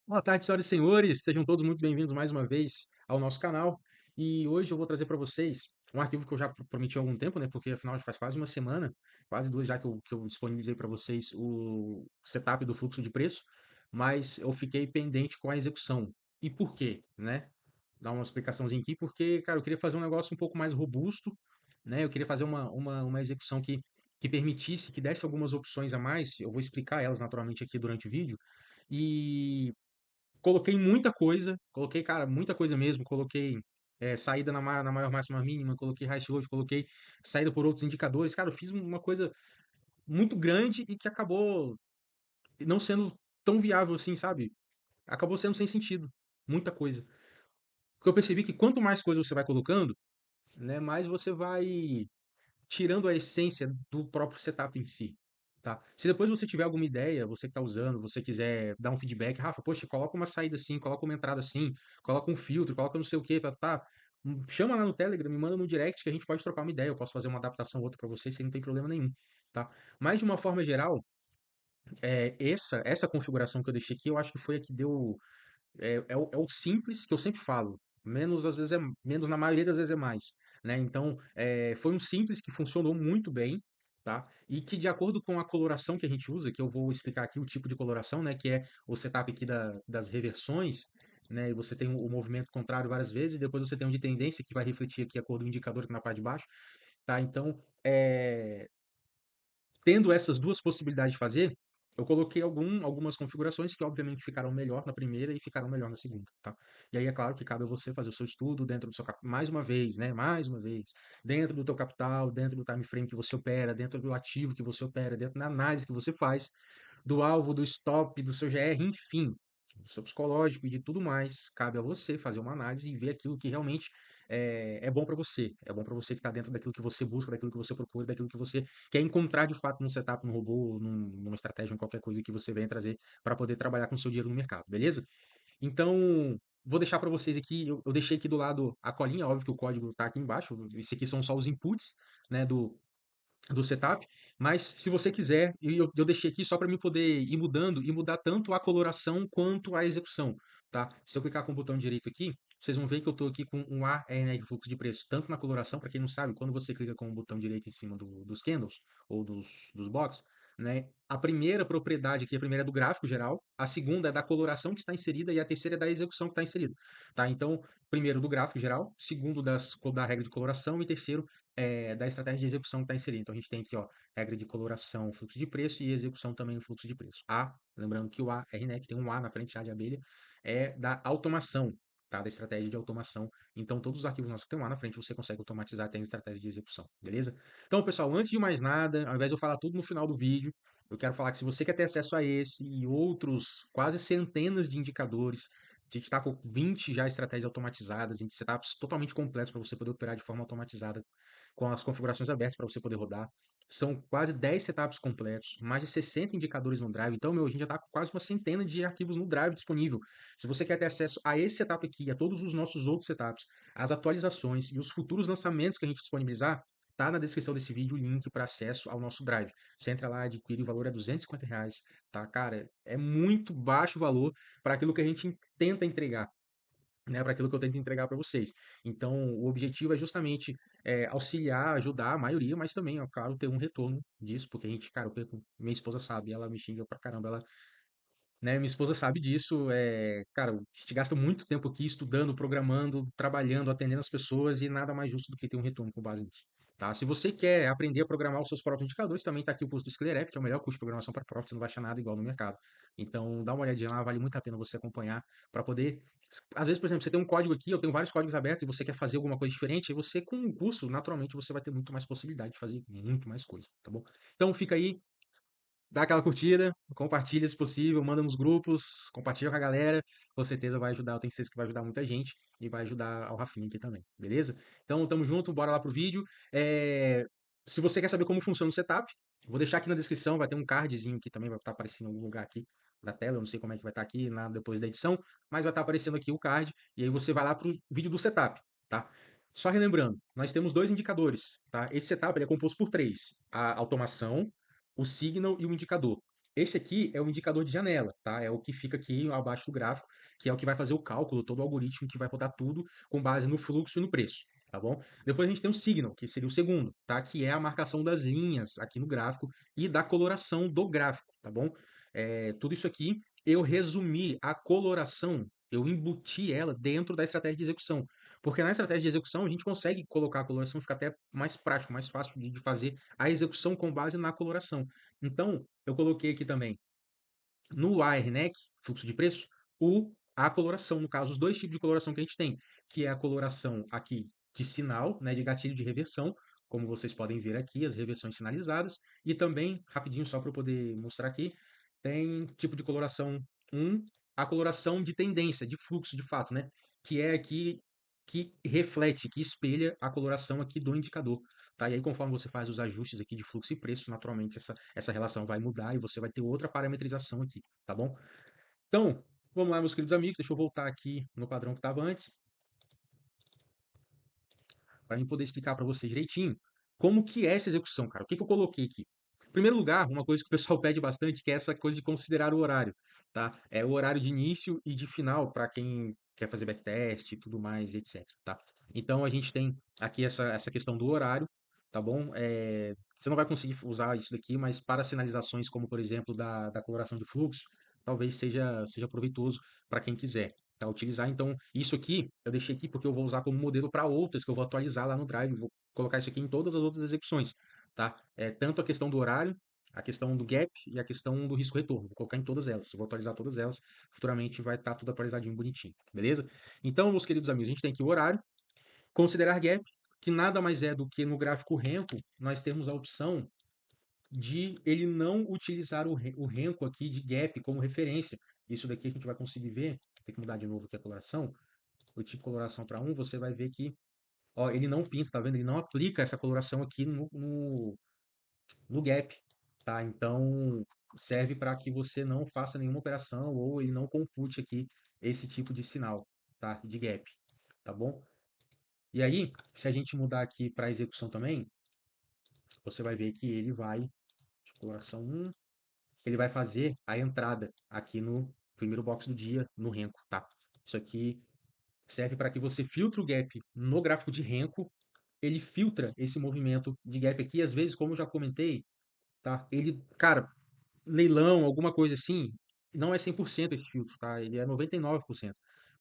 Boa tarde, senhoras e senhores. Sejam todos muito bem-vindos mais uma vez ao nosso canal. E hoje eu vou trazer para vocês um arquivo que eu já prometi há algum tempo, né? Porque afinal faz quase uma semana, quase duas já que eu disponibilizei para vocês o setup do fluxo de preço, mas eu fiquei pendente com a execução. E por quê, né? Dar uma explicaçãozinha aqui, porque, cara, eu queria fazer um negócio um pouco mais robusto, né? Eu queria fazer uma execução que permitisse, que desse algumas opções a mais. Eu vou explicar elas naturalmente aqui durante o vídeo. E coloquei muita coisa, coloquei, cara, muita coisa mesmo. Coloquei saída na maior máxima mínima, coloquei high load, coloquei saída por outros indicadores. Cara, eu fiz uma coisa muito grande e que acabou não sendo tão viável assim, sabe? Acabou sendo sem sentido. Muita coisa. Porque eu percebi que quanto mais coisa você vai colocando, né, mais você vai tirando a essência do próprio setup em si, tá? Se depois você tiver alguma ideia, você que está usando, você quiser dar um feedback, Rafa, poxa, coloca uma saída assim, coloca uma entrada assim, coloca um filtro, coloca não sei o que, tá? Chama lá no Telegram, me manda no direct que a gente pode trocar uma ideia, eu posso fazer uma adaptação ou outra para você, sem não tem problema nenhum, tá? Mas de uma forma geral, essa configuração que eu deixei aqui, eu acho que foi a que deu é o simples que eu sempre falo. Menos às vezes menos na maioria das vezes é mais, né? Então, foi um simples que funcionou muito bem, tá? E que de acordo com a coloração que a gente usa, que eu vou explicar aqui o tipo de coloração, né? Que é o setup aqui das reversões, né? E você tem o movimento contrário várias vezes, e depois você tem um de tendência que vai refletir aqui a cor do indicador aqui na parte de baixo, tá? Então, tendo essas duas possibilidades de fazer, eu coloquei algumas configurações que obviamente ficaram melhor na primeira e ficaram melhor na segunda, tá? E aí é claro que cabe a você fazer o seu estudo dentro do seu capital, mais uma vez, né? Mais uma vez, dentro do teu capital, dentro do time frame que você opera, dentro do ativo que você opera, dentro da análise que você faz, do alvo, do stop, do seu GR, enfim, do seu psicológico e de tudo mais, cabe a você fazer uma análise e ver aquilo que realmente é bom para você. É bom para você que está dentro daquilo que você busca, daquilo que você procura, daquilo que você quer encontrar de fato num setup, num robô, numa estratégia, em qualquer coisa que você venha trazer para poder trabalhar com o seu dinheiro no mercado, beleza? Então, vou deixar para vocês aqui, eu deixei aqui do lado a colinha, óbvio que o código está aqui embaixo, esse aqui são só os inputs, né, do setup, mas se você quiser, eu deixei aqui só para mim poder ir mudando e mudar tanto a coloração quanto a execução, tá? Se eu clicar com o botão direito aqui, vocês vão ver que eu estou aqui com um ARNR fluxo de preço, tanto na coloração, para quem não sabe, quando você clica com o botão direito em cima dos candles ou dos box, né? A primeira propriedade aqui, a primeira é do gráfico geral, a segunda é da coloração que está inserida e a terceira é da execução que está inserida, tá? Então, primeiro do gráfico geral, segundo da regra de coloração e terceiro da estratégia de execução que está inserida. Então a gente tem aqui, ó, regra de coloração, fluxo de preço e execução também no fluxo de preço. A, lembrando que o A, RNEC tem um A na frente, A de abelha, é da automação, tá? Da estratégia de automação. Então todos os arquivos nossos que tem um A na frente você consegue automatizar até a estratégia de execução, beleza? Então, pessoal, antes de mais nada, ao invés de eu falar tudo no final do vídeo, eu quero falar que se você quer ter acesso a esse e outros quase centenas de indicadores, a gente está com 20 já estratégias automatizadas, em setups totalmente completos para você poder operar de forma automatizada com as configurações abertas para você poder rodar. São quase 10 setups completos, mais de 60 indicadores no Drive. Então, meu, a gente já está com quase uma centena de arquivos no Drive disponível. Se você quer ter acesso a esse setup aqui, a todos os nossos outros setups, as atualizações e os futuros lançamentos que a gente disponibilizar, tá na descrição desse vídeo o link para acesso ao nosso Drive. Você entra lá, adquire, o valor é R$ 250, tá? Cara, é muito baixo o valor para aquilo que a gente tenta entregar, né, para aquilo que eu tento entregar para vocês. Então, o objetivo é justamente auxiliar, ajudar a maioria, mas também, ó, claro, ter um retorno disso, porque a gente, cara, minha esposa sabe, ela me xinga pra caramba, ela, né, minha esposa sabe disso, cara, a gente gasta muito tempo aqui estudando, programando, trabalhando, atendendo as pessoas e nada mais justo do que ter um retorno com base nisso. Tá? Se você quer aprender a programar os seus próprios indicadores, também está aqui o curso do Sclerep, que é o melhor curso de programação para profit, você não vai achar nada igual no mercado. Então, dá uma olhadinha lá, vale muito a pena você acompanhar para poder. Às vezes, por exemplo, você tem um código aqui, eu tenho vários códigos abertos e você quer fazer alguma coisa diferente, e você, com o curso, naturalmente, você vai ter muito mais possibilidade de fazer muito mais coisa, tá bom? Então, fica aí, dá aquela curtida, compartilha se possível, manda nos grupos, compartilha com a galera, com certeza vai ajudar, eu tenho certeza que vai ajudar muita gente e vai ajudar ao Rafinha aqui também, beleza? Então, tamo junto, bora lá pro vídeo. Se você quer saber como funciona o setup, vou deixar aqui na descrição, vai ter um cardzinho aqui também, vai estar aparecendo em algum lugar aqui da tela, eu não sei como é que vai estar aqui depois da edição, mas vai estar aparecendo aqui o card, e aí você vai lá pro vídeo do setup, tá? Só relembrando, nós temos dois indicadores, tá? Esse setup ele é composto por três: a automação, o signal e o indicador. Esse aqui é o indicador de janela, tá? É o que fica aqui abaixo do gráfico, que é o que vai fazer o cálculo, todo o algoritmo que vai rodar tudo com base no fluxo e no preço, tá bom? Depois a gente tem o signal, que seria o segundo, tá? Que é a marcação das linhas aqui no gráfico e da coloração do gráfico, tá bom? Tudo isso aqui eu resumi a coloração, eu embuti ela dentro da estratégia de execução. Porque na estratégia de execução a gente consegue colocar a coloração, fica até mais prático, mais fácil de fazer a execução com base na coloração. Então, eu coloquei aqui também no WireNet, fluxo de preço, a coloração, no caso, os dois tipos de coloração que a gente tem, que é a coloração aqui de sinal, né, de gatilho de reversão, como vocês podem ver aqui, as reversões sinalizadas, e também, rapidinho, só para eu poder mostrar aqui, tem tipo de coloração um, a coloração de tendência, de fluxo, de fato, né, que é aqui que reflete, que espelha a coloração aqui do indicador. Tá? E aí, conforme você faz os ajustes aqui de fluxo e preço, naturalmente essa relação vai mudar e você vai ter outra parametrização aqui, tá bom? Então, vamos lá, meus queridos amigos, deixa eu voltar aqui no padrão que estava antes, para mim poder explicar para você direitinho como que é essa execução, cara. O que que eu coloquei aqui? Em primeiro lugar, uma coisa que o pessoal pede bastante, que é essa coisa de considerar o horário, tá? É o horário de início e de final para quem quer fazer backtest e tudo mais, etc, tá? Então, a gente tem aqui essa questão do horário, tá bom? Você não vai conseguir usar isso daqui, mas para sinalizações como, por exemplo, da coloração de fluxo, talvez seja proveitoso para quem quiser, tá? Utilizar. Então, isso aqui eu deixei aqui porque eu vou usar como modelo para outras que eu vou atualizar lá no Drive. Vou colocar isso aqui em todas as outras execuções, tá? Tanto a questão do horário, a questão do gap e a questão do risco retorno. Vou colocar em todas elas. Eu vou atualizar todas elas. Futuramente vai estar tudo atualizadinho, bonitinho, beleza? Então, meus queridos amigos, a gente tem aqui o horário, considerar gap, que nada mais é do que no gráfico Renko, nós temos a opção de ele não utilizar o Renko aqui de gap como referência. Isso daqui a gente vai conseguir ver. Tem que mudar de novo aqui a coloração. O tipo de coloração para um, você vai ver que ó, ele não pinta, tá vendo? Ele não aplica essa coloração aqui no gap, tá? Então, serve para que você não faça nenhuma operação ou ele não compute aqui esse tipo de sinal, tá? De gap, tá bom? E aí, se a gente mudar aqui para execução também, você vai ver que ele vai, de coloração 1, ele vai fazer a entrada aqui no primeiro box do dia, no Renko, tá? Isso aqui serve para que você filtre o gap no gráfico de Renko, ele filtra esse movimento de gap aqui, às vezes, como eu já comentei, tá? Ele, cara, leilão, alguma coisa assim, não é 100% esse filtro, tá? Ele é 99%.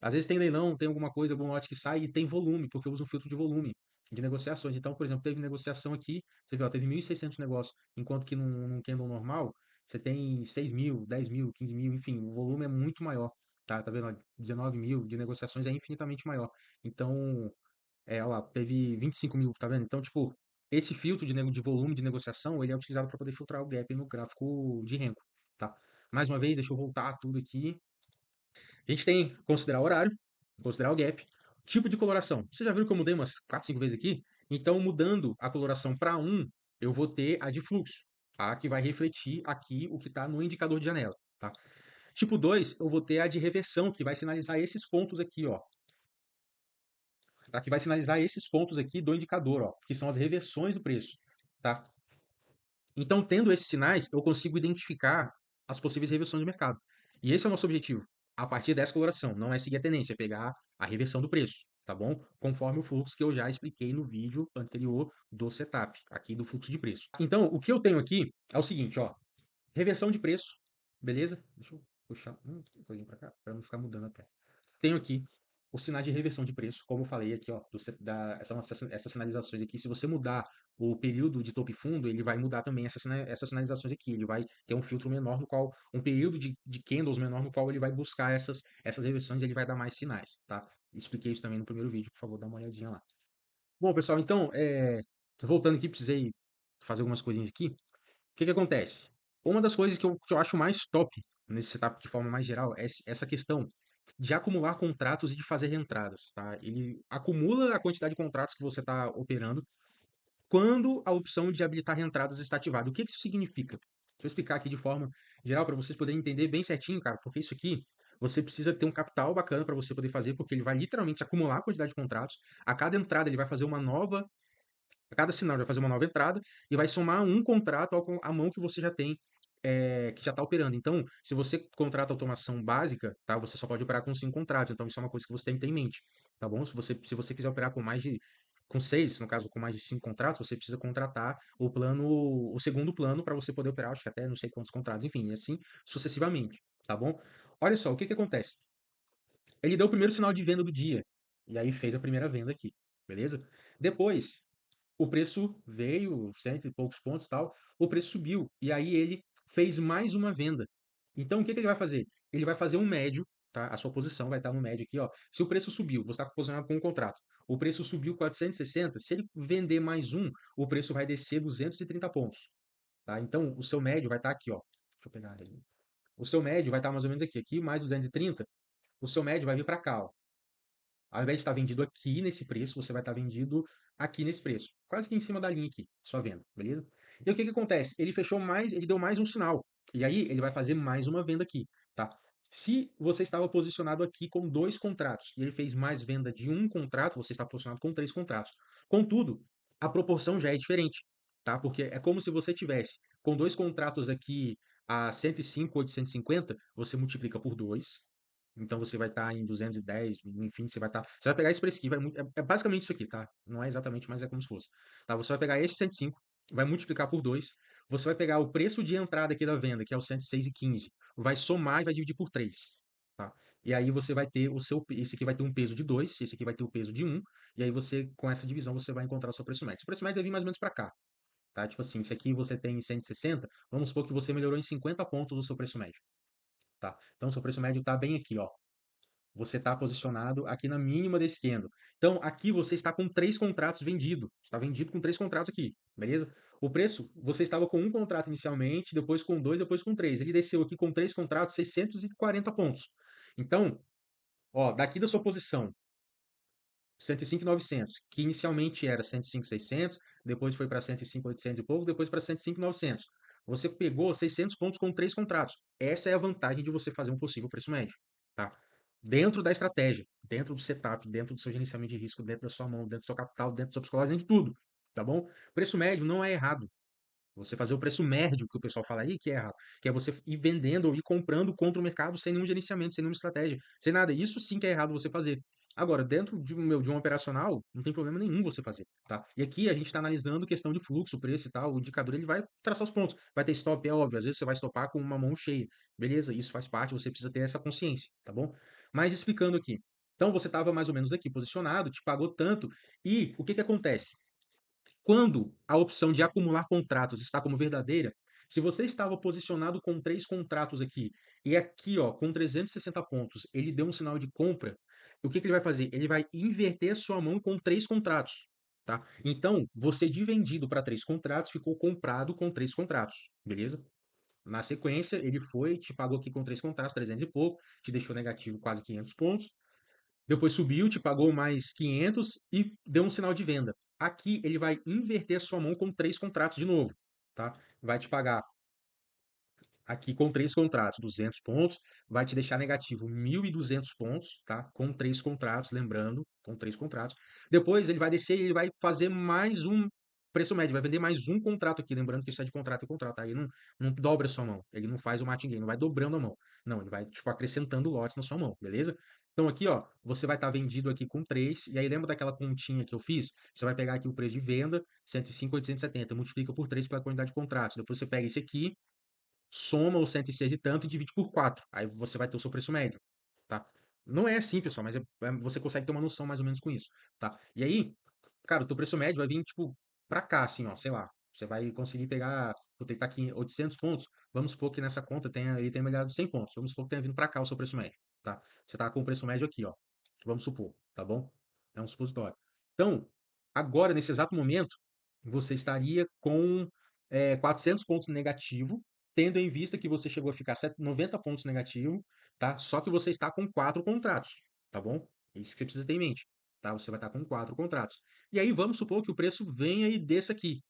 Às vezes tem leilão, tem alguma coisa, algum lote que sai e tem volume, porque eu uso um filtro de volume de negociações. Então, por exemplo, teve negociação aqui, você viu, ó, teve 1.600 negócios, enquanto que num candle normal, você tem 6.000, 10.000, 15.000, enfim, o volume é muito maior, tá? Tá vendo? Ó, 19.000 de negociações é infinitamente maior. Então, olha lá, teve 25.000, tá vendo? Então, tipo, esse filtro de volume de negociação, ele é utilizado para poder filtrar o gap no gráfico de Renko, tá? Mais uma vez, deixa eu voltar tudo aqui. A gente tem considerar o horário, considerar o gap, tipo de coloração. Você já viu que eu mudei umas 4, 5 vezes aqui? Então, mudando a coloração para um, eu vou ter a de fluxo, tá? Que vai refletir aqui o que está no indicador de janela, tá? Tipo 2, eu vou ter a de reversão, que vai sinalizar esses pontos aqui, ó. Tá? Que vai sinalizar esses pontos aqui do indicador, ó, que são as reversões do preço, tá? Então, tendo esses sinais, eu consigo identificar as possíveis reversões do mercado. E esse é o nosso objetivo. A partir dessa coloração, não é seguir a tendência, é pegar a reversão do preço, tá bom? Conforme o fluxo que eu já expliquei no vídeo anterior do setup, aqui do fluxo de preço. Então, o que eu tenho aqui é o seguinte, ó, reversão de preço, beleza? Deixa eu puxar um coisinha para cá, para não ficar mudando a tela. Tenho aqui os sinais de reversão de preço, como eu falei aqui, ó, são essas sinalizações aqui. Se você mudar o período de topo e fundo, ele vai mudar também essas sinalizações aqui. Ele vai ter um filtro menor no qual, um período de candles menor no qual ele vai buscar essas reversões e ele vai dar mais sinais, tá? Expliquei isso também no primeiro vídeo, por favor, dá uma olhadinha lá. Bom, pessoal, então, voltando aqui, precisei fazer algumas coisinhas aqui. O que que acontece? Uma das coisas que eu acho mais top nesse setup de forma mais geral é essa questão de acumular contratos e de fazer reentradas, tá? Ele acumula a quantidade de contratos que você está operando quando a opção de habilitar reentradas está ativada. O que que isso significa? Deixa eu explicar aqui de forma geral para vocês poderem entender bem certinho, cara, porque isso aqui você precisa ter um capital bacana para você poder fazer, porque ele vai literalmente acumular a quantidade de contratos. A cada entrada ele vai fazer uma nova, a cada sinal ele vai fazer uma nova entrada e vai somar um contrato à mão que você já tem que já está operando. Então, se você contrata automação básica, tá? Você só pode operar com 5 contratos. Então, isso é uma coisa que você tem que ter em mente, tá bom? Se você quiser operar com 6, no caso, com mais de 5 contratos, você precisa contratar o segundo plano para você poder operar, acho que até não sei quantos contratos, enfim, e assim sucessivamente, tá bom? Olha só, o que que acontece? Ele deu o primeiro sinal de venda do dia, e aí fez a primeira venda aqui, beleza? Depois, o preço veio, cento e poucos pontos e tal, o preço subiu, e aí ele fez mais uma venda. Então, o que que ele vai fazer? Ele vai fazer um médio, tá? A sua posição vai estar no médio aqui, ó. Se o preço subiu, você está posicionado com um contrato, o preço subiu 460, se ele vender mais um, o preço vai descer 230 pontos, tá? Então, o seu médio vai estar aqui, ó. Deixa eu pegar aí. O seu médio vai estar mais ou menos aqui, mais 230, o seu médio vai vir para cá, ó. Ao invés de estar vendido aqui nesse preço, você vai estar vendido aqui nesse preço. Quase que em cima da linha aqui, sua venda, beleza? E o que que acontece? Ele fechou mais, ele deu mais um sinal. E aí ele vai fazer mais uma venda aqui, tá? Se você estava posicionado aqui com 2 contratos e ele fez mais venda de um contrato, você está posicionado com 3 contratos. Contudo, a proporção já é diferente, tá? Porque é como se você tivesse com 2 contratos aqui a 105, 850, você multiplica por 2. Então você vai estar em 210, enfim, você vai pegar esse preço aqui, é basicamente isso aqui, tá? Não é exatamente, mas é como se fosse. Tá? Você vai pegar esse 105, vai multiplicar por 2, você vai pegar o preço de entrada aqui da venda, que é o 106,15, vai somar e vai dividir por 3, tá? E aí você vai ter esse aqui vai ter um peso de 2, esse aqui vai ter o peso de 1, e aí você, com essa divisão, você vai encontrar o seu preço médio. O preço médio deve vir mais ou menos para cá, tá? Tipo assim, se aqui você tem 160, vamos supor que você melhorou em 50 pontos o seu preço médio, tá? Então, o seu preço médio tá bem aqui, ó. Você está posicionado aqui na mínima desse candle. Então, aqui você está com 3 contratos vendido. Está vendido com 3 contratos aqui, beleza? O preço, você estava com um contrato inicialmente, depois com dois, depois com três. Ele desceu aqui com 3 contratos, 640 pontos. Então, ó, daqui da sua posição, 105.900, que inicialmente era 105.600, depois foi para 105.800 e pouco, depois para 105.900. Você pegou 600 pontos com 3 contratos. Essa é a vantagem de você fazer um possível preço médio, tá? Dentro da estratégia, dentro do setup, dentro do seu gerenciamento de risco, dentro da sua mão, dentro do seu capital, dentro do seu psicológico, dentro de tudo, tá bom? Preço médio não é errado. Você fazer o preço médio, que o pessoal fala aí, que é errado. Que é você ir vendendo ou ir comprando contra o mercado sem nenhum gerenciamento, sem nenhuma estratégia, sem nada. Isso sim que é errado você fazer. Agora, dentro de um operacional, não tem problema nenhum você fazer, tá? E aqui a gente está analisando questão de fluxo, preço e tal. O indicador ele vai traçar os pontos. Vai ter stop, é óbvio. Às vezes você vai stopar com uma mão cheia. Beleza, isso faz parte, você precisa ter essa consciência, tá bom? Mas explicando aqui. Então você estava mais ou menos aqui posicionado, te pagou tanto. E o que que acontece? Quando a opção de acumular contratos está como verdadeira, se você estava posicionado com 3 contratos aqui, e aqui, ó, com 360 pontos, ele deu um sinal de compra, o que que ele vai fazer? Ele vai inverter a sua mão com 3 contratos, tá? Então, você de vendido para 3 contratos ficou comprado com 3 contratos, beleza? Na sequência, ele foi, te pagou aqui com 3 contratos, 300 e pouco, te deixou negativo quase 500 pontos, depois subiu, te pagou mais 500 e deu um sinal de venda. Aqui ele vai inverter a sua mão com 3 contratos de novo, tá? Vai te pagar aqui com 3 contratos, 200 pontos, vai te deixar negativo 1.200 pontos, tá? Com 3 contratos, lembrando, com 3 contratos. Depois ele vai descer e ele vai fazer mais um preço médio, vai vender mais um contrato aqui, lembrando que isso é de contrato em contrato, aí não dobra a sua mão, ele não faz o martingale, não vai dobrando a mão, não, ele vai, tipo, acrescentando lotes na sua mão, beleza? Então aqui, ó, você vai estar vendido aqui com 3, e aí lembra daquela continha que eu fiz? Você vai pegar aqui o preço de venda, 105.870, multiplica por 3 pela quantidade de contratos, depois você pega esse aqui, soma o 106 e tanto e divide por 4. Aí você vai ter o seu preço médio, tá? Não é assim, pessoal, mas você consegue ter uma noção mais ou menos com isso, tá? E aí, cara, o teu preço médio vai vir, tipo, pra cá, assim, ó, sei lá. Você vai conseguir pegar, vou tentar aqui 800 pontos. Vamos supor que nessa conta ele tenha melhorado 100 pontos. Vamos supor que tenha vindo pra cá o seu preço médio, tá? Você tá com o preço médio aqui, ó. Vamos supor, tá bom? É um supositório. Então, agora, nesse exato momento, você estaria com 400 pontos negativo, tendo em vista que você chegou a ficar 90 pontos negativo, tá? Só que você está com 4 contratos, tá bom? É isso que você precisa ter em mente, tá? Você vai estar com 4 contratos. E aí vamos supor que o preço venha e desça aqui.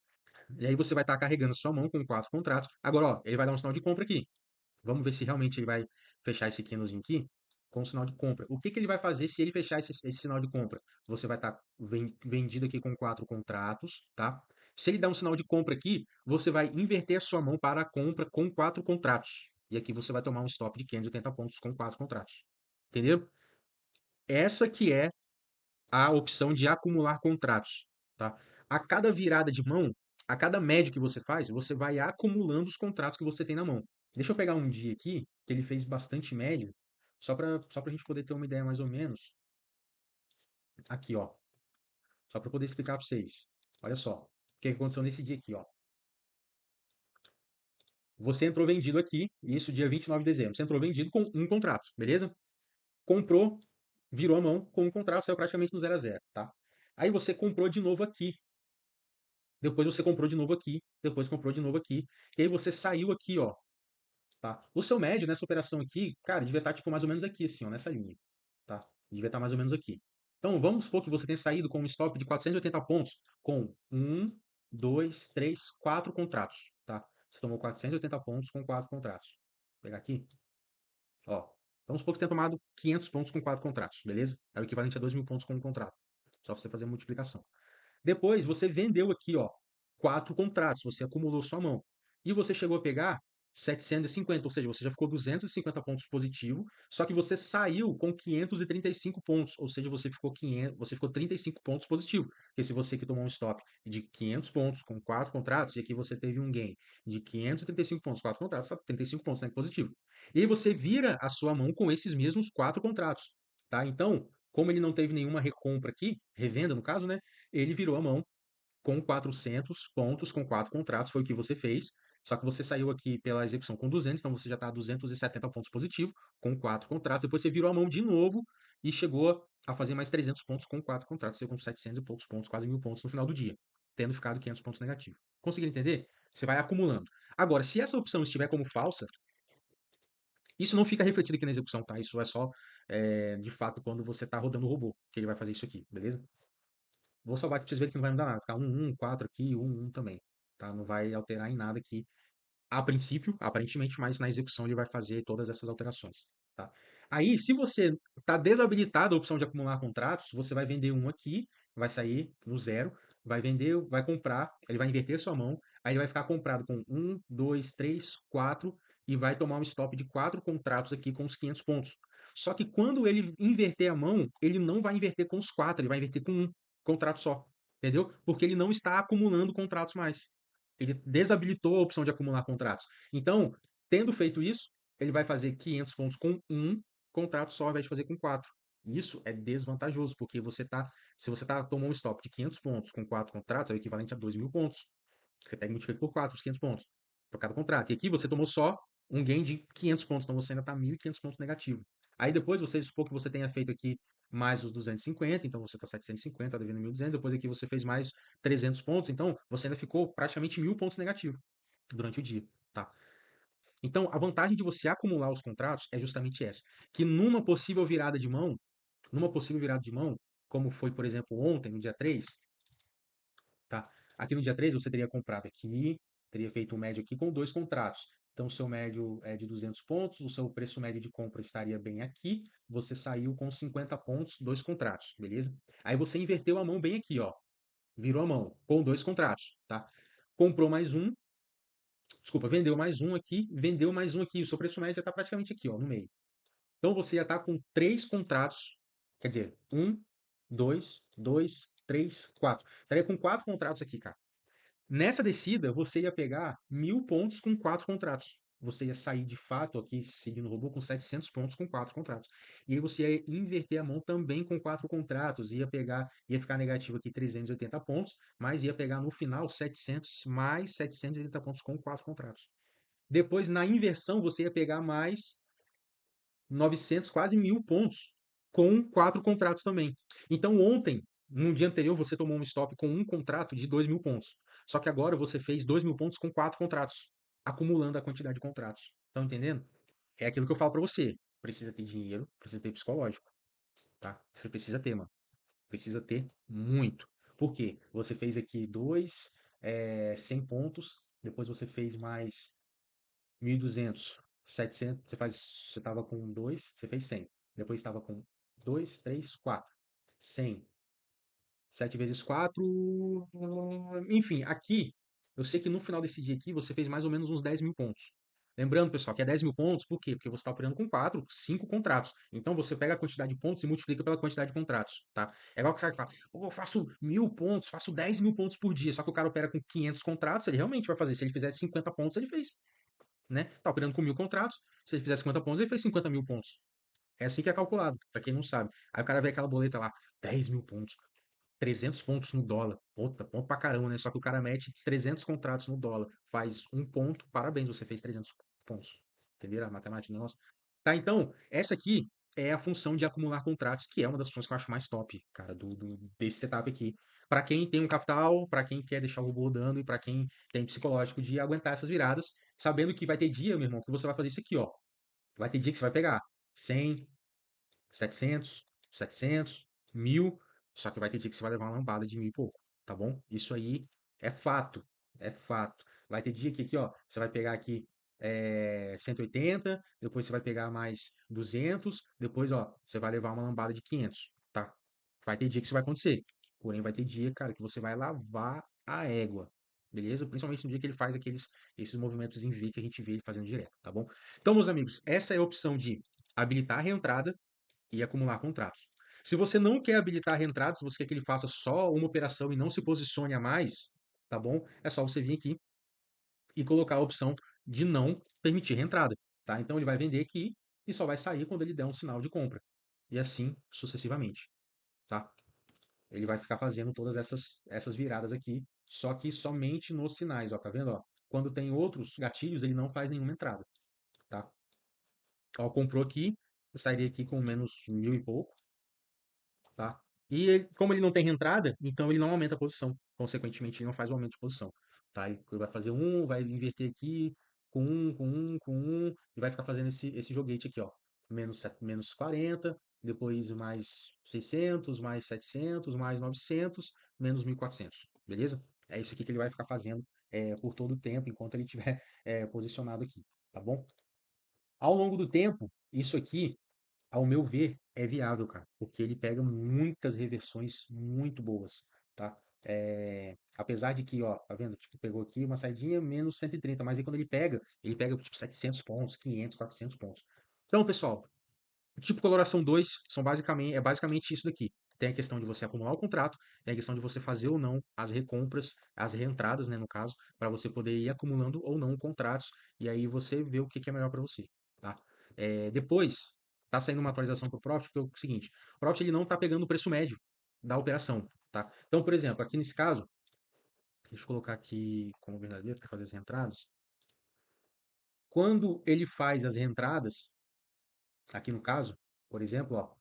E aí você vai estar carregando sua mão com 4 contratos. Agora, ó, ele vai dar um sinal de compra aqui. Vamos ver se realmente ele vai fechar esse candlezinho aqui com o sinal de compra. O que que ele vai fazer se ele fechar esse sinal de compra? Você vai estar vendido aqui com 4 contratos, tá? Se ele dá um sinal de compra aqui, você vai inverter a sua mão para a compra com 4 contratos. E aqui você vai tomar um stop de 580 pontos com 4 contratos. Entendeu? Essa que é a opção de acumular contratos, tá? A cada virada de mão, a cada médio que você faz, você vai acumulando os contratos que você tem na mão. Deixa eu pegar um dia aqui, que ele fez bastante médio, só pra gente poder ter uma ideia mais ou menos. Aqui, ó. Só para poder explicar para vocês. Olha só. O que aconteceu nesse dia aqui, ó. Você entrou vendido aqui, isso dia 29 de dezembro. Você entrou vendido com um contrato, beleza? Comprou, virou a mão com um contrato, saiu praticamente no 0 a 0, tá? Aí você comprou de novo aqui, depois você comprou de novo aqui, depois comprou de novo aqui, e aí você saiu aqui, ó, tá? O seu médio nessa operação aqui, cara, devia estar tipo mais ou menos aqui, assim, ó, nessa linha, tá? Devia estar mais ou menos aqui. Então, vamos supor que você tenha saído com um stop de 480 pontos com um, dois, três, quatro contratos, tá? Você tomou 480 pontos com quatro contratos. Vou pegar aqui, ó. Vamos supor que você tenha tomado 500 pontos com quatro contratos, beleza? É o equivalente a 2.000 pontos com um contrato. Só você fazer a multiplicação. Depois você vendeu aqui, ó, quatro contratos, você acumulou sua mão. E você chegou a pegar 750, ou seja, você já ficou 250 pontos positivo, só que você saiu com 535 pontos, ou seja, você ficou 35 pontos positivo. Porque se você que tomou um stop de 500 pontos com quatro contratos, e aqui você teve um gain de 535 pontos, quatro contratos, tá 35 pontos, né, positivo. E aí você vira a sua mão com esses mesmos quatro contratos, tá? Então, como ele não teve nenhuma recompra aqui, revenda no caso, né? Ele virou a mão com 400 pontos, com quatro contratos, foi o que você fez. Só que você saiu aqui pela execução com 200, então você já está a 270 pontos positivo, com quatro contratos. Depois você virou a mão de novo e chegou a fazer mais 300 pontos com quatro contratos. Saiu com 700 e poucos pontos, quase 1.000 pontos no final do dia, tendo ficado 500 pontos negativo. Conseguiu entender? Você vai acumulando. Agora, se essa opção estiver como falsa, isso não fica refletido aqui na execução, tá? Isso é só, de fato, quando você está rodando o robô, que ele vai fazer isso aqui, beleza? Vou salvar aqui pra vocês verem que não vai mudar nada. Ficar 4 aqui, 1 também. Tá? Não vai alterar em nada aqui. A princípio, aparentemente, mas na execução ele vai fazer todas essas alterações. Tá? Aí, se você está desabilitado a opção de acumular contratos, você vai vender um aqui, vai sair no zero, vai vender, vai comprar, ele vai inverter sua mão, aí ele vai ficar comprado com 1, 2, 3, 4 e vai tomar um stop de quatro contratos aqui com os 500 pontos. Só que quando ele inverter a mão, ele não vai inverter com os quatro, ele vai inverter com um contrato só. Entendeu? Porque ele não está acumulando contratos mais. Ele desabilitou a opção de acumular contratos. Então, tendo feito isso, ele vai fazer 500 pontos com um contrato só, ao invés de fazer com quatro. Isso é desvantajoso, porque se você tomou um stop de 500 pontos com quatro contratos, é o equivalente a 2.000 pontos. Você pega e multiplica por 4 os 500 pontos por cada contrato. E aqui você tomou só um gain de 500 pontos, então você ainda está 1.500 pontos negativo. Aí depois você supor que você tenha feito aqui mais os 250, então você está 750, está devendo 1.200, depois aqui você fez mais 300 pontos, então você ainda ficou praticamente 1.000 pontos negativo durante o dia, tá? Então, a vantagem de você acumular os contratos é justamente essa, que numa possível virada de mão, como foi, por exemplo, ontem, no dia 3, tá? Aqui no dia 3 você teria comprado aqui, teria feito um médio aqui com dois contratos. Então, o seu médio é de 200 pontos, o seu preço médio de compra estaria bem aqui, você saiu com 50 pontos, dois contratos, beleza? Aí você inverteu a mão bem aqui, ó. Virou a mão com dois contratos, tá? Comprou mais um, desculpa, vendeu mais um aqui, vendeu mais um aqui. O seu preço médio já está praticamente aqui, ó, no meio. Então você já está com três contratos, quer dizer, um, dois, três, quatro. Estaria com quatro contratos aqui, cara. Nessa descida, você ia pegar 1.000 pontos com quatro contratos. Você ia sair de fato aqui, seguindo o robô, com 700 pontos com quatro contratos. E aí você ia inverter a mão também com quatro contratos. Ia ficar negativo aqui 380 pontos, mas ia pegar no final 700 mais 780 pontos com quatro contratos. Depois, na inversão, você ia pegar mais 900, quase 1.000 pontos com quatro contratos também. Então, ontem, no dia anterior, você tomou um stop com um contrato de 2.000 pontos. Só que agora você fez 2.000 pontos com quatro contratos, acumulando a quantidade de contratos. Estão entendendo? É aquilo que eu falo para você. Precisa ter dinheiro, precisa ter psicológico, tá? Você precisa ter, mano. Precisa ter muito. Por quê? Você fez aqui 100 pontos, depois você fez mais 1.200, 700, você estava com 2, você fez 100. Depois estava com 2, 3, 4. 100. 7 vezes 4. Enfim, aqui, eu sei que no final desse dia aqui, você fez mais ou menos uns 10 mil pontos. Lembrando, pessoal, que é 10 mil pontos, por quê? Porque você está operando com 4, 5 contratos. Então, você pega a quantidade de pontos e multiplica pela quantidade de contratos, tá? É igual que você fala, eu faço 1.000 pontos, faço 10 mil pontos por dia. Só que o cara opera com 500 contratos, ele realmente vai fazer. Se ele fizer 50 pontos, ele fez, né? Tá operando com 1.000 contratos, se ele fizer 50 pontos, ele fez 50 mil pontos. É assim que é calculado, pra quem não sabe. Aí o cara vê aquela boleta lá, 10 mil pontos. 300 pontos no dólar. Puta, ponto pra caramba, né? Só que o cara mete 300 contratos no dólar. Faz um ponto, parabéns, você fez 300 pontos. Entenderam a matemática do negócio? Tá, então, essa aqui é a função de acumular contratos, que é uma das funções que eu acho mais top, cara, desse setup aqui. Pra quem tem um capital, pra quem quer deixar o robô rodando e pra quem tem psicológico de aguentar essas viradas, sabendo que vai ter dia, meu irmão, que você vai fazer isso aqui, ó. Vai ter dia que você vai pegar 100, 700, 700, 1.000, só que vai ter dia que você vai levar uma lambada de 1.000 e pouco, tá bom? Isso aí é fato, é fato. Vai ter dia que aqui, ó, você vai pegar aqui 180, depois você vai pegar mais 200, depois, ó, você vai levar uma lambada de 500, tá? Vai ter dia que isso vai acontecer, porém vai ter dia, cara, que você vai lavar a égua, beleza? Principalmente no dia que ele faz esses movimentos em V que a gente vê ele fazendo direto, tá bom? Então, meus amigos, essa é a opção de habilitar a reentrada e acumular contratos. Se você não quer habilitar reentradas, se você quer que ele faça só uma operação e não se posicione a mais, tá bom? É só você vir aqui e colocar a opção de não permitir reentrada, tá? Então ele vai vender aqui e só vai sair quando ele der um sinal de compra. E assim sucessivamente, tá? Ele vai ficar fazendo todas essas viradas aqui, só que somente nos sinais, ó, tá vendo, ó? Quando tem outros gatilhos, ele não faz nenhuma entrada, tá? Ó, comprou aqui, eu sairia aqui com menos 1.000 e pouco, tá? E como ele não tem reentrada, então ele não aumenta a posição. Consequentemente, ele não faz o aumento de posição, tá? Ele vai fazer um, vai inverter aqui com um, com um, com um, e vai ficar fazendo esse joguete aqui, ó. Menos 40, depois mais 600, mais 700, mais 900, menos 1.400, beleza? É isso aqui que ele vai ficar fazendo por todo o tempo, enquanto ele estiver posicionado aqui, tá bom? Ao longo do tempo, isso aqui ao meu ver, é viável, cara, porque ele pega muitas reversões muito boas, tá? Apesar de que, ó, tá vendo? Tipo, pegou aqui uma saidinha menos 130, mas aí quando ele pega tipo 700 pontos, 500, 400 pontos. Então, pessoal, tipo coloração 2 é basicamente isso daqui. Tem a questão de você acumular o contrato, tem a questão de você fazer ou não as recompras, as reentradas, né, no caso, para você poder ir acumulando ou não contratos, e aí você vê o que que é melhor para você, tá? Depois, tá saindo uma atualização para o Profit, porque é o seguinte, o Profit ele não tá pegando o preço médio da operação, tá? Então, por exemplo, aqui nesse caso, deixa eu colocar aqui como verdadeiro para fazer as entradas. Quando ele faz as reentradas, aqui no caso, por exemplo, ó,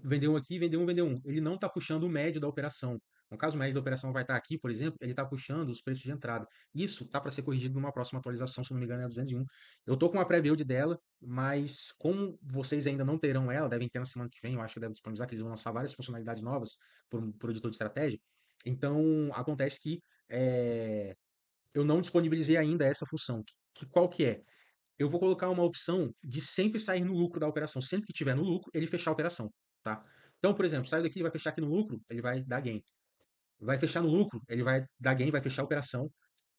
vendeu um aqui, vendeu um, vendeu um. Ele não está puxando o médio da operação. No caso, o médio da operação vai estar aqui, por exemplo, ele está puxando os preços de entrada. Isso tá para ser corrigido numa próxima atualização, se não me engano, é a 201. Eu tô com uma pré-build dela, mas como vocês ainda não terão ela, devem ter na semana que vem, eu acho que deve disponibilizar, que eles vão lançar várias funcionalidades novas por editor de estratégia. Então, acontece que eu não disponibilizei ainda essa função. Qual que é? Eu vou colocar uma opção de sempre sair no lucro da operação. Sempre que tiver no lucro, ele fechar a operação, tá? Então, por exemplo, saiu daqui, vai fechar aqui no lucro, ele vai dar gain. Vai fechar no lucro, ele vai dar gain, vai fechar a operação,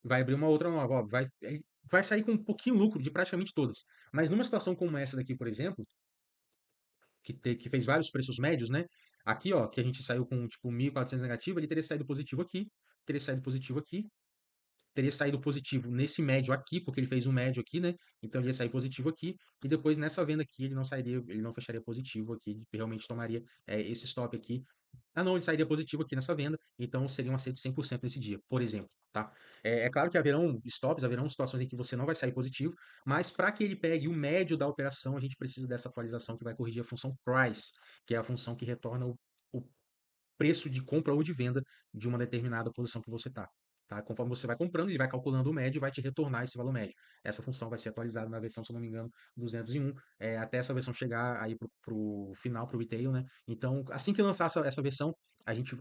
vai abrir uma outra nova, ó, vai sair com um pouquinho lucro de praticamente todas. Mas numa situação como essa daqui, por exemplo, que fez vários preços médios, né? Aqui, ó, que a gente saiu com tipo 1.400 negativo, ele teria saído positivo aqui, teria saído positivo aqui, teria saído positivo nesse médio aqui, porque ele fez um médio aqui, né? Então ele ia sair positivo aqui, e depois nessa venda aqui ele não sairia, ele não fecharia positivo aqui, ele realmente tomaria esse stop aqui. Ah, não, ele sairia positivo aqui nessa venda, então seria um acerto 100% nesse dia, por exemplo, tá? É claro que haverão stops, haverão situações em que você não vai sair positivo, mas para que ele pegue o médio da operação, a gente precisa dessa atualização que vai corrigir a função price, que é a função que retorna o preço de compra ou de venda de uma determinada posição que você está. Tá? Conforme você vai comprando, ele vai calculando o médio e vai te retornar esse valor médio. Essa função vai ser atualizada na versão, se eu não me engano, 201, até essa versão chegar aí pro final, pro retail, né? Então, assim que lançar essa versão,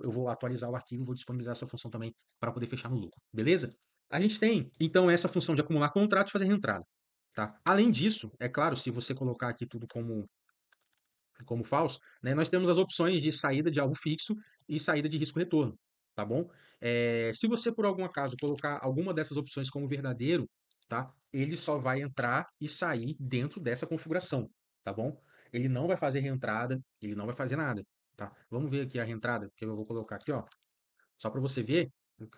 eu vou atualizar o arquivo, vou disponibilizar essa função também para poder fechar no lucro, beleza? A gente tem, então, essa função de acumular contratos e fazer reentrada. Tá? Além disso, é claro, se você colocar aqui tudo como falso, né, nós temos as opções de saída de alvo fixo e saída de risco-retorno, tá bom? Se você, por algum acaso, colocar alguma dessas opções como verdadeiro, tá? Ele só vai entrar e sair dentro dessa configuração, tá bom? Ele não vai fazer reentrada, ele não vai fazer nada, tá? Vamos ver aqui a reentrada, que eu vou colocar aqui, ó, só para você ver. Vou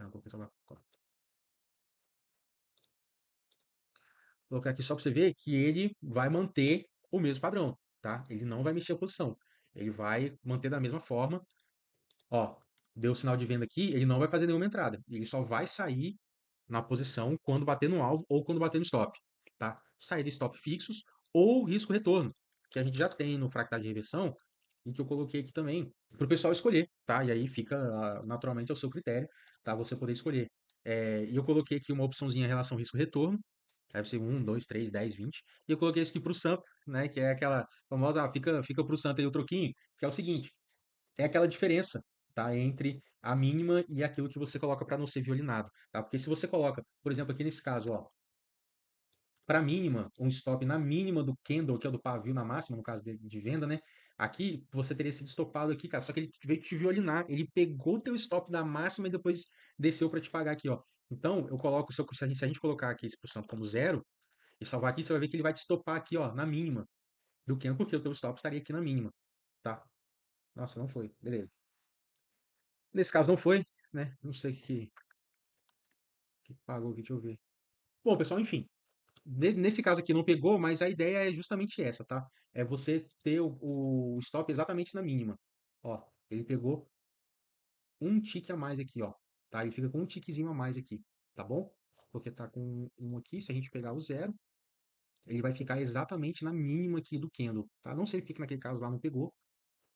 colocar aqui só para você ver que ele vai manter o mesmo padrão, tá? Ele não vai mexer a posição. Ele vai manter da mesma forma. Ó, deu o sinal de venda aqui, ele não vai fazer nenhuma entrada. Ele só vai sair na posição quando bater no alvo ou quando bater no stop, tá? Saída de stop fixos ou risco retorno, que a gente já tem no fractal de reversão e que eu coloquei aqui também para o pessoal escolher, tá? E aí fica naturalmente ao seu critério, tá? Você poder escolher. E eu coloquei aqui uma opçãozinha em relação risco retorno, que vai ser 1, 2, 3, 10, 20. E eu coloquei esse aqui para o santo, né? Que é aquela famosa, fica para o santo aí o troquinho, que é o seguinte, é aquela diferença, tá? Entre a mínima e aquilo que você coloca para não ser violinado, tá? Porque se você coloca, por exemplo, aqui nesse caso, ó, para mínima, um stop na mínima do candle, que é o do pavio na máxima, no caso de venda, né? Aqui você teria sido stopado aqui, cara, só que ele veio te violinar, ele pegou o teu stop da máxima e depois desceu para te pagar aqui, ó. Então, eu coloco, se a gente colocar aqui esse porcento como zero e salvar aqui, você vai ver que ele vai te stopar aqui, ó, na mínima do candle, porque o teu stop estaria aqui na mínima, tá? Nossa, não foi. Beleza. Nesse caso não foi, né? Não sei o que pagou aqui, deixa eu ver. Bom, pessoal, enfim. Nesse caso aqui não pegou, mas a ideia é justamente essa, tá? É você ter o stop exatamente na mínima. Ó, ele pegou um tique a mais aqui, ó. Tá? Ele fica com um tiquezinho a mais aqui, tá bom? Porque tá com um aqui, se a gente pegar o zero, ele vai ficar exatamente na mínima aqui do candle, tá? Não sei porque que naquele caso lá não pegou,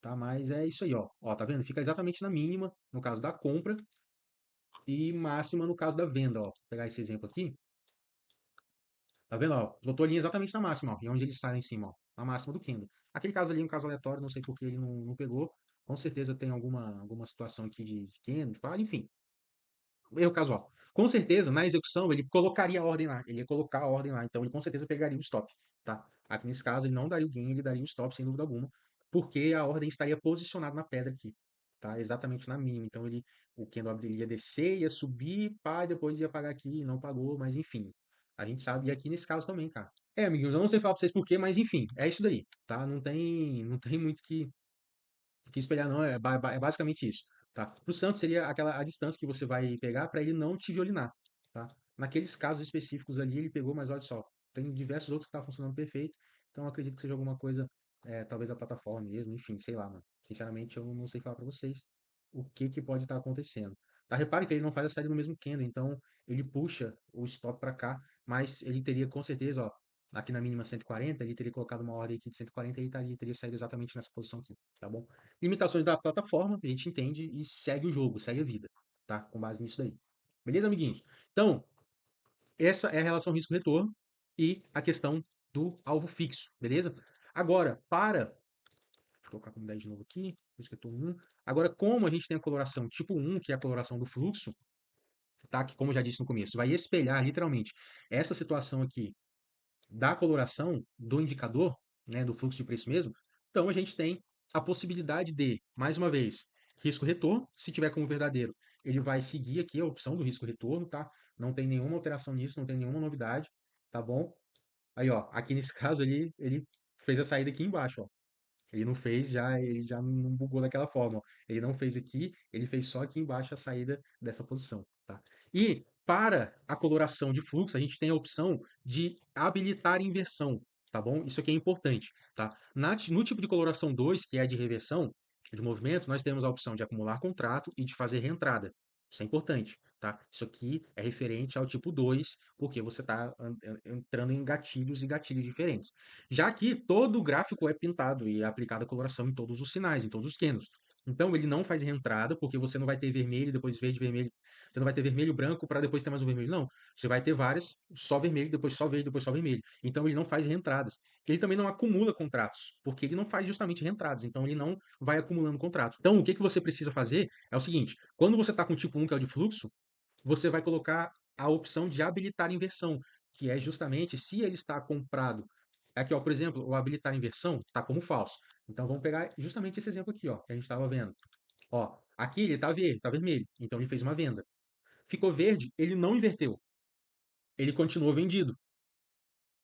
tá? Mas é isso aí, ó. Ó, tá vendo? Fica exatamente na mínima no caso da compra e máxima no caso da venda, ó. Vou pegar esse exemplo aqui. Tá vendo, ó? Botou a linha exatamente na máxima, ó. E onde ele sai lá em cima, ó. Na máxima do candle. Aquele caso ali é um caso aleatório, não sei por que ele não pegou. Com certeza tem alguma situação aqui de candle, de falha, enfim. Erro casual. Com certeza, na execução, ele colocaria a ordem lá. Ele ia colocar a ordem lá. Então, ele com certeza pegaria o stop, tá? Aqui nesse caso, ele não daria o gain, ele daria o stop, sem dúvida alguma. Porque a ordem estaria posicionada na pedra aqui, tá? Exatamente na mínima. Então, o candle abriria, ia descer, ia subir, pá, depois ia pagar aqui, não pagou, mas enfim. A gente sabe, e aqui nesse caso também, cara. Amiguinhos, eu não sei falar pra vocês por quê, mas enfim, é isso daí, tá? Não tem muito que espelhar não, é basicamente isso, tá? Pro Santos seria aquela a distância que você vai pegar para ele não te violinar, tá? Naqueles casos específicos ali ele pegou, mas olha só, tem diversos outros que tá funcionando perfeito, então eu acredito que seja alguma coisa, talvez a plataforma mesmo, enfim, sei lá, mano. Sinceramente eu não sei falar para vocês o que pode estar acontecendo. Tá? Repare que ele não faz a saída no mesmo candle, então ele puxa o stop para cá, mas ele teria com certeza, ó, aqui na mínima 140, ele teria colocado uma ordem aqui de 140 e ele teria saído exatamente nessa posição aqui, tá bom? Limitações da plataforma, a gente entende e segue o jogo, segue a vida, tá? Com base nisso daí. Beleza, amiguinhos? Então, essa é a relação risco-retorno e a questão do alvo fixo, beleza? Agora, vou colocar como 10 de novo aqui, risco-retorno 1. Agora, como a gente tem a coloração tipo 1, que é a coloração do fluxo, tá? Que, como eu já disse no começo, vai espelhar literalmente essa situação aqui da coloração do indicador, né, do fluxo de preço mesmo, então a gente tem a possibilidade de, mais uma vez, risco-retorno, se tiver como verdadeiro, ele vai seguir aqui a opção do risco-retorno, tá? Não tem nenhuma alteração nisso, não tem nenhuma novidade, tá bom? Aí, ó, aqui nesse caso ele fez a saída aqui embaixo, ó. Ele já não bugou daquela forma, ó. Ele não fez aqui, ele fez só aqui embaixo a saída dessa posição, tá? E para a coloração de fluxo, a gente tem a opção de habilitar inversão, tá bom? Isso aqui é importante, tá? No tipo de coloração 2, que é a de reversão de movimento, nós temos a opção de acumular contrato e de fazer reentrada. Isso é importante, tá? Isso aqui é referente ao tipo 2, porque você está entrando em gatilhos e gatilhos diferentes. Já que todo o gráfico é pintado e é aplicada a coloração em todos os sinais, em todos os canos. Então ele não faz reentrada, porque você não vai ter vermelho, depois verde, vermelho. Você não vai ter vermelho branco para depois ter mais um vermelho. Não. Você vai ter várias, só vermelho, depois só verde, depois só vermelho. Então ele não faz reentradas. Ele também não acumula contratos, porque ele não faz justamente reentradas. Então ele não vai acumulando contrato. Então o que você precisa fazer é o seguinte: quando você está com o tipo 1, que é o de fluxo, você vai colocar a opção de habilitar inversão, que é justamente se ele está comprado. Aqui, ó, por exemplo, o habilitar inversão está como falso. Então vamos pegar justamente esse exemplo aqui, ó, que a gente estava vendo. Ó, Aqui ele tá verde, tá vermelho. Então ele fez uma venda. Ficou verde, ele não inverteu. Ele continuou vendido.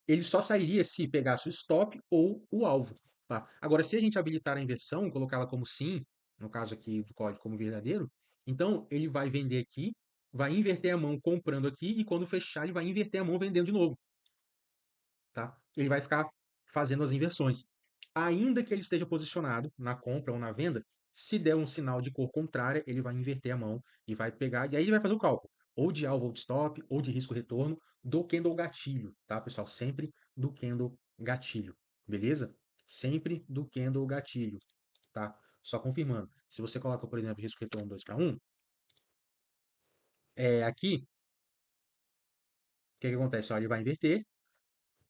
Ele só sairia se pegasse o stop ou o alvo, tá? Agora, se a gente habilitar a inversão, colocá-la como sim, no caso aqui do código como verdadeiro, então ele vai vender aqui, vai inverter a mão comprando aqui e quando fechar ele vai inverter a mão vendendo de novo, tá? Ele vai ficar fazendo as inversões. Ainda que ele esteja posicionado na compra ou na venda, se der um sinal de cor contrária, ele vai inverter a mão e vai pegar, e aí ele vai fazer o cálculo, ou de alvo ou de stop, ou de risco retorno, do candle gatilho, tá, pessoal? Sempre do candle gatilho, beleza? Sempre do candle gatilho, tá? Só confirmando. Se você coloca, por exemplo, risco retorno 2 para 1, aqui, o que que acontece? Ó, ele vai inverter,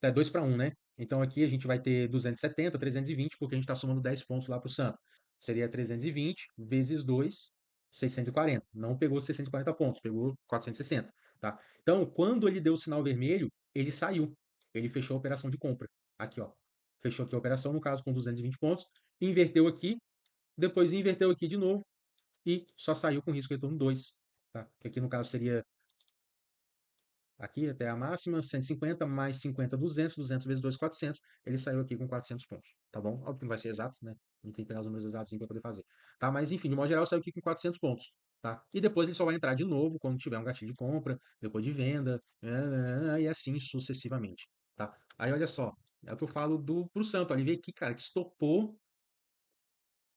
é 2 para 1, né? Então aqui a gente vai ter 270, 320, porque a gente está somando 10 pontos lá para o santo. Seria 320 vezes 2, 640. Não pegou 640 pontos, pegou 460, tá? Então, quando ele deu o sinal vermelho, ele saiu. Ele fechou a operação de compra. Aqui, ó. Fechou aqui a operação, no caso, com 220 pontos. Inverteu aqui, depois inverteu aqui de novo e só saiu com risco retorno 2, tá? Que aqui no caso seria aqui até a máxima, 150 mais 50, 200, 200 vezes 2, 400. Ele saiu aqui com 400 pontos, tá bom? Óbvio que não vai ser exato, né? A gente tem que pegar os números exatos para poder fazer, tá? Mas enfim, de modo geral, saiu aqui com 400 pontos, tá? E depois ele só vai entrar de novo quando tiver um gatilho de compra, depois de venda, e assim sucessivamente, tá? Aí olha só, é o que eu falo pro Santo, ele veio aqui, cara, que estopou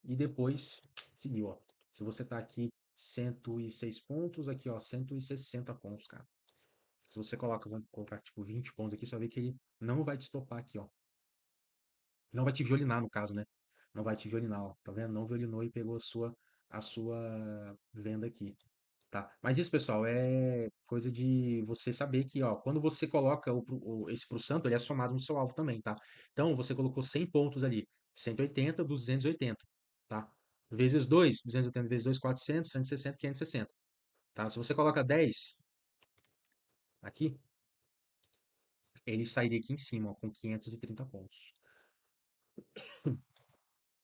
e depois seguiu, ó. Se você tá aqui 106 pontos, aqui, ó, 160 pontos, cara. Se você coloca, vamos colocar tipo 20 pontos aqui, você vai ver que ele não vai te estopar aqui, ó. Não vai te violinar, no caso, né? Não vai te violinar, ó. Tá vendo? Não violinou e pegou a sua venda aqui, tá? Mas isso, pessoal, é coisa de você saber que, ó, quando você coloca esse pro santo, ele é somado no seu alvo também, tá? Então, você colocou 100 pontos ali, 180, 280, tá? Vezes 2, 280 vezes 2, 400, 160, 560, tá? Se você coloca 10 aqui, ele sairia aqui em cima, ó, com 530 pontos.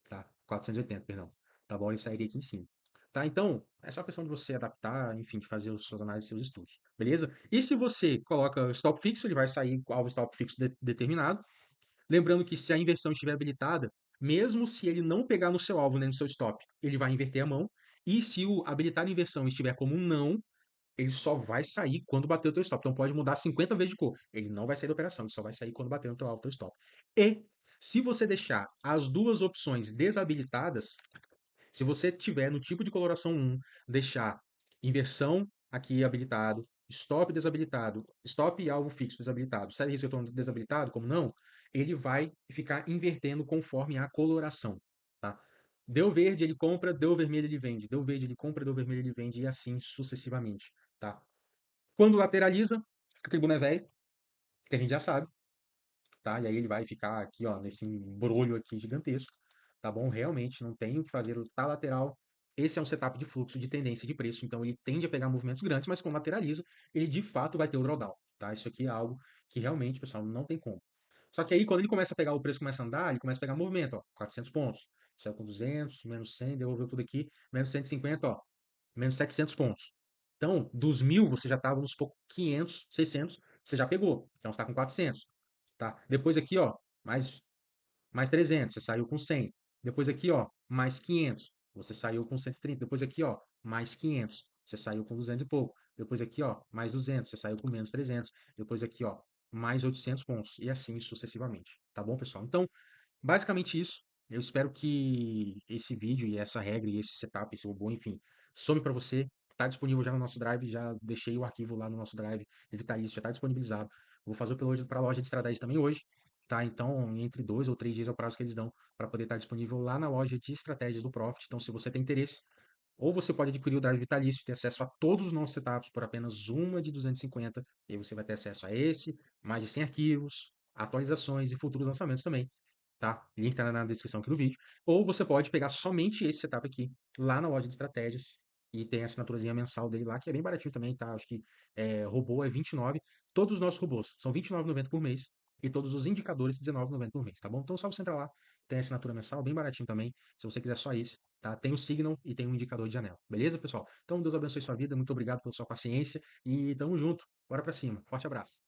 Tá? 480, perdão. Tá bom? Ele sairia aqui em cima. Tá? Então, é só questão de você adaptar, enfim, de fazer as suas análises, seus estudos. Beleza? E se você coloca stop fixo, ele vai sair com alvo stop fixo determinado. Lembrando que se a inversão estiver habilitada, mesmo se ele não pegar no seu alvo nem no seu stop, ele vai inverter a mão. E se o habilitar a inversão estiver como um não, ele só vai sair quando bater o teu stop. Então pode mudar 50 vezes de cor. Ele não vai sair da operação, ele só vai sair quando bater no teu alvo, teu stop. E se você deixar as duas opções desabilitadas, se você tiver no tipo de coloração 1, deixar inversão aqui habilitado, stop desabilitado, stop e alvo fixo desabilitado, série de risco retorno desabilitado, como não, ele vai ficar invertendo conforme a coloração, tá? Deu verde, ele compra, deu vermelho, ele vende. Deu verde, ele compra, deu vermelho, ele vende, e assim sucessivamente, tá? Quando lateraliza, fica aquele boné velho, que a gente já sabe, tá? E aí ele vai ficar aqui, ó, nesse embrulho aqui gigantesco, tá bom? Realmente não tem o que fazer, tá lateral. Esse é um setup de fluxo de tendência de preço, então ele tende a pegar movimentos grandes, mas quando lateraliza, ele de fato vai ter o drawdown, tá? Isso aqui é algo que realmente, pessoal, não tem como. Só que aí, quando ele começa a pegar, o preço começa a andar, ele começa a pegar movimento, ó, 400 pontos. Saiu com 200, menos 100, devolveu tudo aqui, menos 150, ó, menos 700 pontos. Então, dos 1.000, você já estava nos poucos 500, 600, você já pegou. Então, você está com 400, tá? Depois aqui, ó, mais 300, você saiu com 100. Depois aqui, ó, mais 500, você saiu com 130. Depois aqui, ó, mais 500, você saiu com 200 e pouco. Depois aqui, ó, mais 200, você saiu com menos 300. Depois aqui, ó, mais 800 pontos. E assim sucessivamente. Tá bom, pessoal? Então, basicamente isso. Eu espero que esse vídeo e essa regra e esse setup, esse robô, enfim, some para você. Está disponível já no nosso Drive, já deixei o arquivo lá no nosso Drive, Vitalício, já está disponibilizado. Vou fazer o upload para a loja de estratégia também hoje, tá? Então, entre 2 ou 3 dias é o prazo que eles dão para poder estar disponível lá na loja de estratégias do Profit. Então, se você tem interesse, ou você pode adquirir o Drive Vitalício, ter acesso a todos os nossos setups por apenas uma de 250, e aí você vai ter acesso a esse, mais de 100 arquivos, atualizações e futuros lançamentos também, tá? Link tá na descrição aqui do vídeo. Ou você pode pegar somente esse setup aqui, lá na loja de estratégias, e tem a assinaturazinha mensal dele lá, que é bem baratinho também, tá? Acho que robô é 29. Todos os nossos robôs são R$ 29,90 por mês, e todos os indicadores R$ 19,90 por mês, tá bom? Então só você entrar lá tem assinatura mensal, bem baratinho também, se você quiser só esse, tá? Tem o Signal e tem um indicador de janela, beleza, pessoal? Então, Deus abençoe sua vida, muito obrigado pela sua paciência e tamo junto. Bora pra cima. Forte abraço.